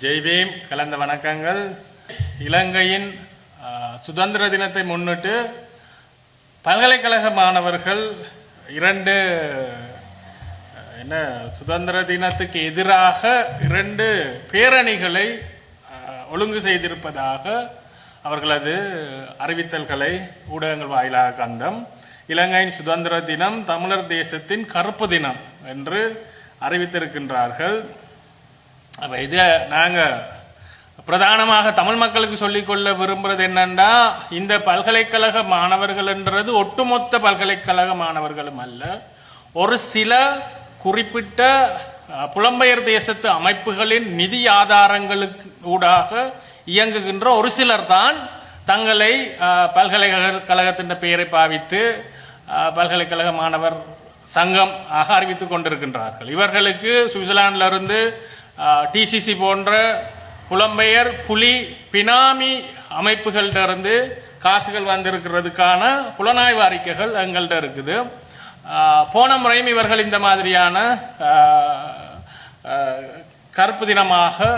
ஜெய்பீம் கலந்த வணக்கங்கள். இலங்கையின் சுதந்திர தினத்தை முன்னிட்டு பல்கலைக்கழக மாணவர்கள் சுதந்திர தினத்துக்கு எதிராக 2 பேரணிகளை ஒழுங்கு செய்திருப்பதாக அவர்களது அறிவித்தல்களை ஊடகங்கள் வாயிலாக கண்டோம். இலங்கையின் சுதந்திர தினம் தமிழர் தேசத்தின் கருப்பு தினம் என்று அறிவித்திருக்கின்றார்கள். அப்போ இதை நாங்கள் பிரதானமாக தமிழ் மக்களுக்கு சொல்லிக்கொள்ள விரும்புறது என்னன்னா, இந்த பல்கலைக்கழக மாணவர்கள் என்றது ஒட்டுமொத்த பல்கலைக்கழக மாணவர்களும் அல்ல, ஒரு சில குறிப்பிட்ட புலம்பெயர் தேசத்து அமைப்புகளின் நிதி ஆதாரங்களுக்கு ஊடாக இயங்குகின்ற ஒரு சிலர் தான் தங்களை பல்கலைக்கழகத்தின் பெயரை பாவித்து பல்கலைக்கழக மாணவர் சங்கம் ஆக அறிவித்துக் கொண்டிருக்கின்றார்கள். இவர்களுக்கு சுவிட்சர்லாண்டில் இருந்து டிசிசி போன்ற புலம்பெயர் புலி பினாமி அமைப்புகளிலிருந்து காசுகள் வந்திருக்கிறதுக்கான புலனாய்வு அறிக்கைகள் எங்கள்கிட்ட இருக்குது. போன முறையும் இவர்கள் இந்த மாதிரியான கருப்பு தினமாக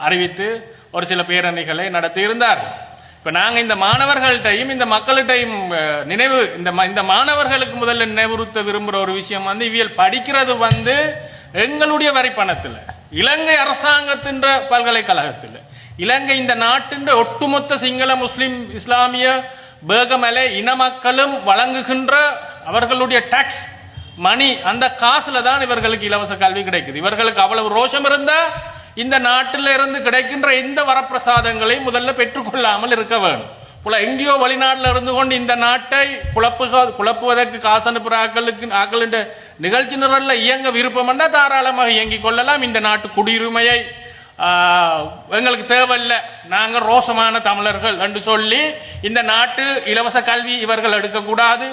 அறிவித்து ஒரு சில பேரணிகளை நடத்தி இருந்தார்கள். இப்ப நாங்க இந்த மாணவர்கள்ட்டையும் இந்த மக்கள்கிட்டையும் இந்த மாணவர்களுக்கு முதல்ல நினைவுறுத்த விரும்புகிற ஒரு விஷயம் இவியல் படிக்கிறது எங்களுடைய வரி பணத்தில், இலங்கை அரசாங்கத்தின் பல்கலைக்கழகத்தில், இலங்கை இந்த நாட்டின் ஒட்டுமொத்த சிங்கள முஸ்லிம் இஸ்லாமிய பேகமலை இன மக்களும் வழங்குகின்ற அவர்களுடைய டாக்ஸ் மணி, அந்த காசுல தான் இவர்களுக்கு இலவச கல்வி கிடைக்குது. இவர்களுக்கு அவ்வளவு ரோஷம் இருந்தா இந்த நாட்டில இருந்து கிடைக்கின்ற எந்த வரப்பிரசாதங்களையும் முதல்ல பெற்றுக்கொள்ளாமல் இருக்க வேண்டும். எங்கேயோ வெளிநாட்டில் இருந்து கொண்டு இந்த நாட்டை குழப்புவதற்கு காசு அனுப்புற ஆக்களின் நிகழ்ச்சி நிரல்ல இயங்க விருப்பம் என்றால் தாராளமாக இயங்கிக் கொள்ளலாம். இந்த நாட்டு குடியுரிமையை எங்களுக்கு தேவையில்லை, நாங்கள் ரோசமான தமிழர்கள் என்று சொல்லி இந்த நாட்டு இலவச கல்வி இவர்கள் எடுக்கக்கூடாது,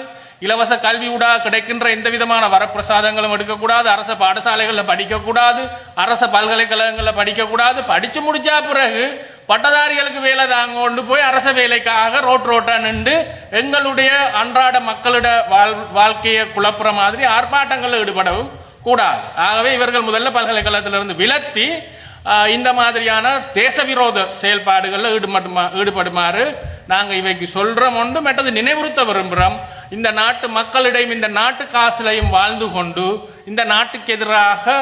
இலவச கல்வி ஊடாக கிடைக்கின்ற எந்த விதமான வரப்பிரசாதங்களும் எடுக்கக்கூடாது, அரச பாடசாலைகளில் படிக்கக்கூடாது, அரச பல்கலைக்கழகங்களில் படிக்கக்கூடாது. படிச்சு முடிச்சா பிறகு பட்டதாரிகளுக்கு வேலை தாங்க கொண்டு போய் அரச வேலைக்காக ரோட்டா நின்று எங்களுடைய அன்றாட மக்களிட வாழ்க்கையை குழப்புற மாதிரி ஆர்ப்பாட்டங்களில் ஈடுபடவும் கூடாது. ஆகவே இவர்கள் முதல்ல பல்கலைக்கழகத்திலிருந்து விலத்தி இந்த மாதிரியான தேச விரோத செயல்பாடுகளில் ஈடுபடுமாறு நாங்கள் இவைக்கு சொல்றோம். ஒன்று மெட்டது நினைவுறுத்த விரும்புகிறோம். இந்த நாட்டு மக்களிடையும் இந்த நாட்டு காசுலையும் வாழ்ந்து கொண்டு இந்த நாட்டுக்கு எதிராக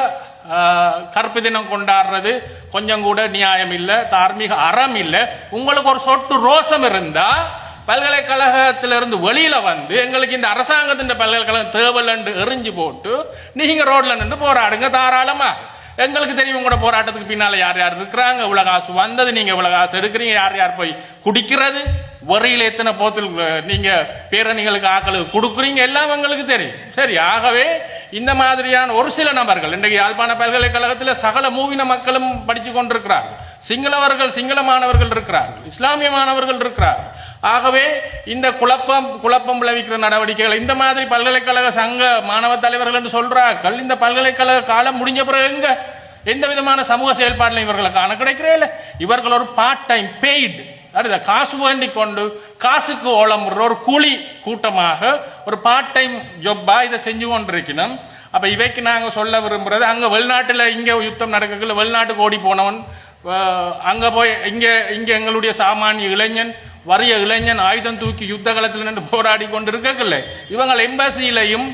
கருப்பு தினம் கொண்டாடுறது கொஞ்சம் கூட நியாயம் இல்லை, தார்மீக அறம் இல்லை. உங்களுக்கு ஒரு சொட்டு ரோசம் இருந்தா பல்கலைக்கழகத்திலிருந்து வெளியில எங்களுக்கு இந்த அரசாங்கத்தின் பல்கலைக்கழகம் தேவையில்லை எரிஞ்சு போட்டு நீங்க ரோட்ல நின்று போராடுங்க தாராளமா. எங்களுக்கு தெரியும் உங்களோட போராட்டத்துக்கு பின்னால யார் யார் இருக்கிறாங்க, இவ்வளவு காசு வந்தது, நீங்க இவ்வளவு காசு எடுக்கிறீங்க, யார் யார் போய் குடிக்கிறது, வரியில் எத்தனை போத்தில் நீங்க பேரணிகளுக்கு ஆக்களுக்கு கொடுக்குறீங்க, எல்லாம் எங்களுக்கு தெரியும். சரி, ஆகவே இந்த மாதிரியான ஒரு சில நபர்கள் இன்றைக்கு யாழ்ப்பாண பல்கலைக்கழகத்தில் சகல மூவின மக்களும் படிச்சு கொண்டிருக்கிறார்கள். சிங்கள மாணவர்கள் இருக்கிறார்கள், இஸ்லாமிய மாணவர்கள் இருக்கிறார்கள். ஆகவே இந்த குழப்பம் விளைவிக்கிற நடவடிக்கைகள் இந்த மாதிரி பல்கலைக்கழக சங்க மாணவ தலைவர்கள் என்று சொல்றார்கள். இந்த பல்கலைக்கழக காலம் முடிஞ்ச பிறகு எந்த விதமான சமூக செயல்பாடுல இவர்களை காண கிடைக்கிறே. இவர்கள் ஒரு பார்ட் டைம் பெய்டு, காசு வேண்டி கொண்டு காசுக்கு ஓலமுற ஒரு கூலி கூட்டமாக ஒரு பார்ட் டைம் ஜொப்பா இதை செஞ்சு கொண்டிருக்கணும். அப்ப இவைக்கு நாங்க சொல்ல விரும்புறது, அங்க வெளிநாட்டுல இங்க யுத்தம் நடக்கல, வெளிநாட்டுக்கு ஓடி போனவன் அங்க போய் இங்க எங்களுடைய சாமானிய இளைஞன் வறிய இளைஞன் ஆயுதம் தூக்கி யுத்த களத்தில் நின்று போராடி கொண்டு இருக்கல. இவங்க எம்பசியிலையும்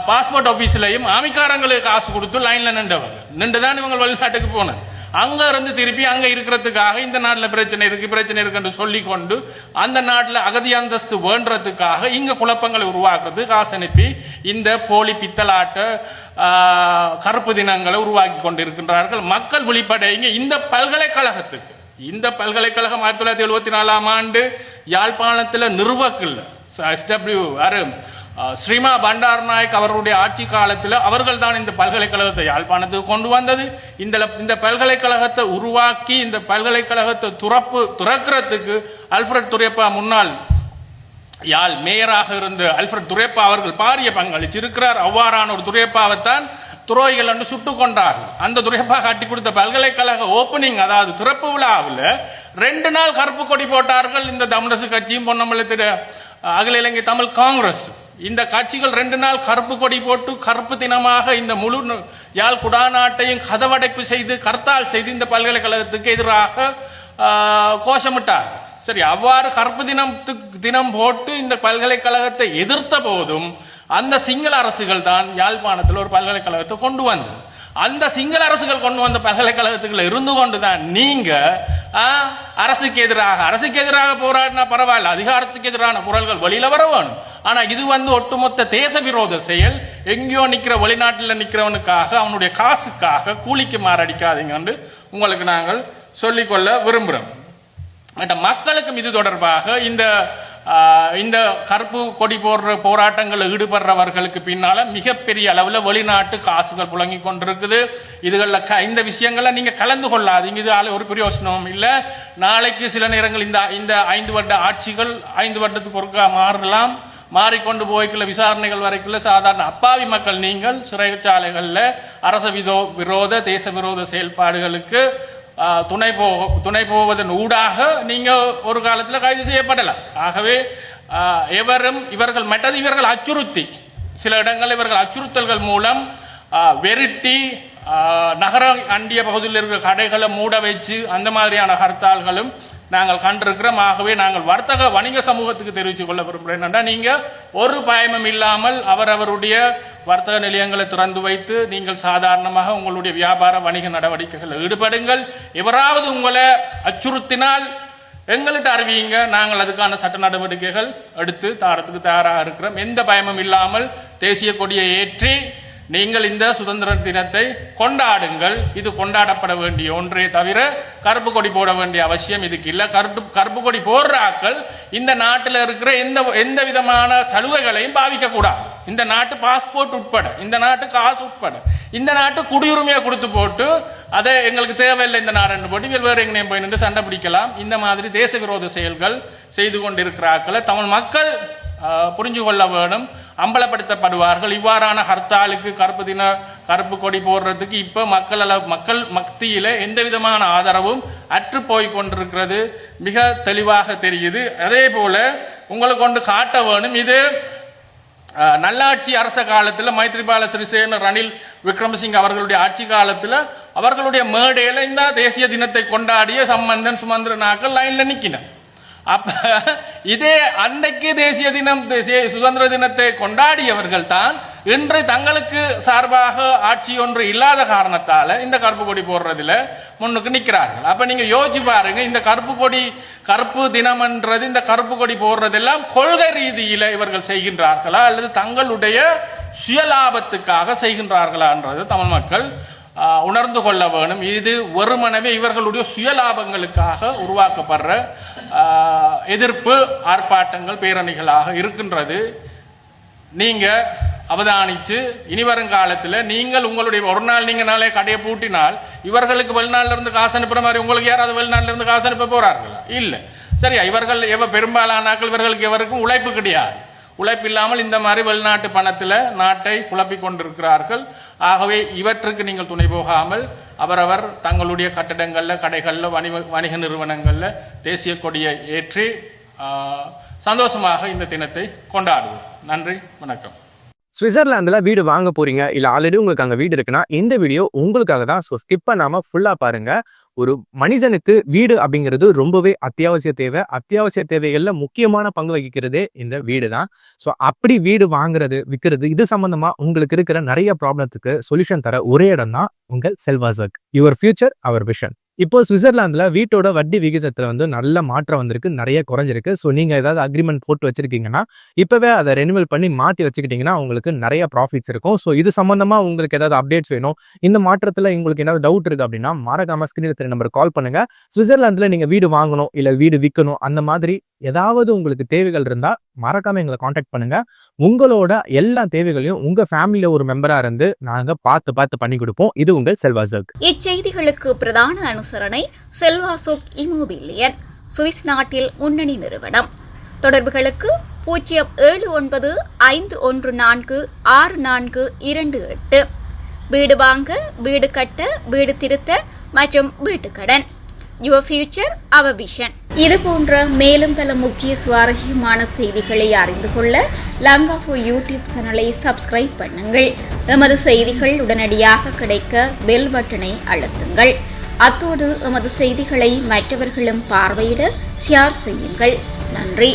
பாஸ்போர்ட் ஆபீஸ்லையும் ஆமிக்காரங்களுக்கு காசு கொடுத்து லைன்ல நின்றுதான் இவங்க வெளிநாட்டுக்கு போனது. அங்க இருந்து திருப்பி அங்க இருக்கிறதுக்காக இந்த நாட்டில் பிரச்சனை இருக்கு சொல்லி கொண்டு அந்த நாட்டில் அகதி அந்தஸ்து வேண்டதுக்காக இங்க குழப்பங்களை உருவாக்குறது, காசு அனுப்பி இந்த போலி பித்தலாட்ட கருப்பு தினங்களை உருவாக்கி கொண்டிருக்கின்றார்கள். மக்கள் விழிப்படைங்க. இந்த பல்கலைக்கழகத்துக்கு இந்த பல்கலைக்கழகம் 1974ஆம் ஆண்டு யாழ்ப்பாணத்தில் நிறுவக்கில்லை. ஸ்ரீமா பண்டாரநாயக் அவர்களுடைய ஆட்சி காலத்தில் அவர்கள் தான் இந்த பல்கலைக்கழகத்தை யாழ்ப்பாணத்துக்கு கொண்டு வந்தது. இந்த பல்கலைக்கழகத்தை உருவாக்கி இந்த பல்கலைக்கழகத்தை துறக்கிறதுக்கு அல்ஃபிரட் துரைப்பா முன்னாள் யாழ் மேயராக இருந்த அல்ஃபிரட் துரைப்பா அவர்கள் பாரிய பங்களிச்சிருக்கிறார். அவ்வாறான ஒரு துரைப்பாவைத்தான் துரோகிகள் என்று சுட்டுக் கொண்டார்கள். அந்த துரைப்பா காட்டி கொடுத்த பல்கலைக்கழக ஓபனிங், அதாவது திறப்பு விழாவில் 2 நாள் கருப்பு கொடி போட்டார்கள். இந்த தமிழரசு கட்சியும் பொன்னம்பலத்திட அகில இலங்கை தமிழ் காங்கிரஸ் இந்த கட்சிகள் 2 நாள் கருப்பு கொடி போட்டு கருப்பு தினமாக இந்த முழு யாழ் குடாநாட்டையும் கதவடைப்பு செய்து கர்த்தால் செய்து இந்த பல்கலைக்கழகத்துக்கு எதிராக கோஷமிட்டார். சரி, அவ்வாறு கருப்பு தினம் போட்டு இந்த பல்கலைக்கழகத்தை எதிர்த்த போதும் அந்த சிங்கள அரசுகள் தான் யாழ்ப்பாணத்தில் ஒரு பல்கலைக்கழகத்தை கொண்டு வந்தது. அந்த சிங்கள அரசுகள் கொண்டு வந்த பல்கலைக்கழகத்துக்குள்ள இருந்து கொண்டுதான் நீங்க அரசுக்கு எதிராக போராடினா பரவாயில்ல, அதிகாரத்துக்கு எதிரான குரல்கள் வெளியில வர வேணும். ஆனா இது ஒட்டுமொத்த தேச விரோத செயல். எங்கேயோ நிக்கிற வெளிநாட்டில் நிக்கிறவனுக்காக அவனுடைய காசுக்காக கூலிக்கு மாரடிக்காதீங்க உங்களுக்கு நாங்கள் சொல்லிக்கொள்ள விரும்புகிறோம். மக்களுக்கும் இது தொடர்பாக இந்த கருப்பு கொடி போடுற போராட்டங்களில் ஈடுபடுறவர்களுக்கு பின்னால மிகப்பெரிய அளவில் வெளிநாட்டு காசுகள் புழங்கி கொண்டிருக்குது. இதுகளில் இந்த விஷயங்களை நீங்க கலந்து கொள்ளாதீங்க. இது ஒரு பிரயோசனமும் இல்லை. நாளைக்கு சில நேரங்கள் இந்த 5 வருட ஆட்சிகள் 5 வருடத்துக்கு ஒருக்கா மாறலாம். மாறிக்கொண்டு போய்க்குள்ள விசாரணைகள் வரைக்குள்ள சாதாரண அப்பாவி மக்கள் நீங்கள் சிறைச்சாலைகளில் அரச விரோத தேச விரோத செயல்பாடுகளுக்கு துணை போவதன் ஊடாக நீங்க ஒரு காலத்தில் கைது செய்யப்படலாம். ஆகவே இவர்கள் அச்சுறுத்தி சில இடங்கள் இவர்கள் அச்சுறுத்தல்கள் மூலம் வெறுட்டி நகர அண்டிய பகுதியில் இருக்கிற கடைகளை மூட வச்சு அந்த மாதிரியான ஹர்த்தால்களும் நாங்கள் கண்டிருக்கிறோம். ஆகவே நாங்கள் வர்த்தக வணிக சமூகத்துக்கு தெரிவித்துக் கொள்ள விரும்புகிறேன். நீங்க ஒரு பயமும் இல்லாமல் அவரவருடைய வர்த்தக நிலையங்களை திறந்து வைத்து நீங்கள் சாதாரணமாக உங்களுடைய வியாபார வணிக நடவடிக்கைகளில் ஈடுபடுங்கள். எவராவது உங்களை அச்சுறுத்தினால் எங்கள்கிட்ட அறிவியுங்க. நாங்கள் அதுக்கான சட்ட நடவடிக்கைகள் எடுத்து தாரத்துக்கு தயாராக இருக்கிறோம். எந்த பயமும் இல்லாமல் தேசிய கொடியை ஏற்றி நீங்கள் இந்த சுதந்திர தினத்தை கொண்டாடுங்கள். இது கொண்டாடப்பட வேண்டிய ஒன்றே தவிர கருப்பு கொடி போட வேண்டிய அவசியம் இதுக்கு இல்லை. கருப்பு கொடி போடுற ஆக்கள் இந்த நாட்டில் இருக்கிற எந்த விதமான சலுகைகளையும் பாவிக்க கூடாது. இந்த நாட்டு பாஸ்போர்ட் உட்பட, இந்த நாட்டு காசு உட்பட, இந்த நாட்டு குடியுரிமையை கொடுத்து போட்டு அதை எங்களுக்கு தேவையில்லை இந்த நாடு போட்டு வேறு எங்கேயும் போய் நின்று சண்டை பிடிக்கலாம். இந்த மாதிரி தேச விரோத செயல்கள் செய்து கொண்டிருக்கிறார்கள். தமிழ் மக்கள் புரிஞ்சு கொள்ள வேணும், அம்பலப்படுத்தப்படுவார்கள். இவ்வாறான ஹர்த்தாலுக்கு கருப்பு கொடி போடுறதுக்கு இப்ப மக்கள் மத்தியில எந்த விதமான ஆதரவும் அற்று போய் கொண்டிருக்கிறது மிக தெளிவாக தெரியுது. அதே போல உங்களுக்கு கொண்டு காட்ட வேணும், இது நல்லாட்சி அரச காலத்தில் மைத்ரிபால சிறிசேன ரணில் விக்ரமசிங்க அவர்களுடைய ஆட்சி காலத்தில் அவர்களுடைய மேடையில இந்த தேசிய தினத்தை கொண்டாடிய சம்பந்தன் சுமந்திரனாக்கள் லைன்ல நிக்கின. அப்ப இதே அன்றைக்கு தேசிய தினம் சுதந்திர தினத்தை கொண்டாடியவர்கள் தான் இன்று தங்களுக்கு சார்பாக ஆட்சி ஒன்று இல்லாத காரணத்தால இந்த கருப்பு கொடி போடுறதுல முன்னுக்கு நிற்கிறார்கள். அப்ப நீங்க யோசிச்சு பாருங்க, இந்த கருப்பு தினம் என்றது, இந்த கருப்பு கொடி போடுறதெல்லாம் கொள்கை ரீதியில இவர்கள் செய்கின்றார்களா அல்லது தங்களுடைய சுயலாபத்துக்காக செய்கின்றார்களா என்றது தமிழ் மக்கள் உணர்ந்து கொள்ள வேணும். இது வெறுமனவே இவர்களுடைய சுயலாபங்களுக்காக உருவாக்கப்படுற எதிர்ப்பு ஆர்ப்பாட்டங்கள் பேரணிகளாக இருக்கின்றது. நீங்க அவதானிச்சு இனி வரும் காலத்தில் நீங்கள் உங்களுடைய ஒரு நாள் நீங்க நாளே கடையை பூட்டினால் இவர்களுக்கு வெளிநாட்டில இருந்து காசு அனுப்புற மாதிரி உங்களுக்கு யாராவது வெளிநாட்டில இருந்து காசு அனுப்ப போறார்களா? இல்லை. சரியா, இவர்கள் பெரும்பாலானாக்கள் இவர்களுக்கு எவருக்கும் உழைப்பு கிடையாது. உழைப்பு இல்லாமல் இந்த மாதிரி வெளிநாட்டு பணத்தில் நாட்டை குழப்பிக் கொண்டிருக்கிறார்கள். ஆகவே இவற்றுக்கு நீங்கள் துணை போகாமல் அவரவர் தங்களுடைய கட்டடங்கள்ல, கடைகள்ல, வணிக நிறுவனங்கள்ல தேசிய கொடியை ஏற்றி சந்தோஷமாக இந்த தினத்தை கொண்டாடுவோம். நன்றி, வணக்கம். சுவிட்சர்லாந்துல வீடு வாங்க போறீங்க, இல்ல ஆல்ரெடி உங்களுக்கு அங்க வீடு இருக்குன்னா இந்த வீடியோ உங்களுக்காக தான். ஸோ ஸ்கிப் பண்ணாம ஃபுல்லா பாருங்க. ஒரு மனிதனுக்கு வீடு அப்படிங்கிறது ரொம்பவே அத்தியாவசிய தேவை. அத்தியாவசிய தேவைகள்ல முக்கியமான பங்கு வகிக்கிறதே இந்த வீடு தான். ஸோ அப்படி வீடு வாங்குறது, விற்கிறது, இது சம்பந்தமா உங்களுக்கு இருக்கிற நிறைய ப்ராப்ளத்துக்கு சொல்யூஷன் தர ஒரே இடம் தான் உங்கள் செல்வாசக். Your future our vision. இப்போ சுவிட்சர்லாந்துல வீட்டோட வட்டி விகிதத்துல நல்ல மாற்றம் வந்திருக்கு, நிறைய குறைஞ்சிருக்கு. ஸோ நீங்க ஏதாவது அக்ரிமெண்ட் போட்டு வச்சிருக்கீங்கன்னா இப்பவே அதை ரெனிவல் பண்ணி மாற்றி வச்சுக்கிட்டீங்கன்னா உங்களுக்கு நிறைய ப்ராஃபிட்ஸ் இருக்கும். ஸோ இது சம்பந்தமா உங்களுக்கு ஏதாவது அப்டேட்ஸ் வேணும், இந்த மாற்றத்துல உங்களுக்கு ஏதாவது டவுட் இருக்கு அப்படின்னா மறக்காம ஸ்கிரீன்ல தெரிய நம்பர் கால் பண்ணுங்க. சுவிட்சர்லாந்துல நீங்க வீடு வாங்கணும் இல்ல வீடு விற்கணும், அந்த மாதிரி ஏதாவது உங்களுக்கு தேவைகள் இருந்தா மறக்காம எங்களை காண்டாக்ட் பண்ணுங்க. உங்களோட எல்லா தேவைகளையும் உங்க ஃபேமிலியில ஒரு மெம்பரா இருந்து நாங்க பார்த்து பண்ணி கொடுப்போம். இது உங்கள் செல்வாசக். இச்செய்திகளுக்கு பிரதான அனுசரணை செல்வாசோக் இமோபிலியன், சுவிஸ் நாட்டில் முன்னணி நிறுவனம். தொடர்புகளுக்கு 0795146428. வீடு வாங்க, வீடு கட்ட, வீடு திருத்த மற்றும் வீட்டுக்கடன். Your future our vision. இது போன்ற மேலும் பல முக்கிய சுவாரஸ்யமான செய்திகளை அறிந்து கொள்ள லங்காஃபோ யூடியூப் சேனலை சப்ஸ்கிரைப் பண்ணுங்கள். எமது செய்திகள் உடனடியாக கிடைக்க பெல் பட்டனை அழுத்துங்கள். அத்தோடு எமது செய்திகளை மற்றவர்களும் பார்வையிட ஷேர் செய்யுங்கள். நன்றி.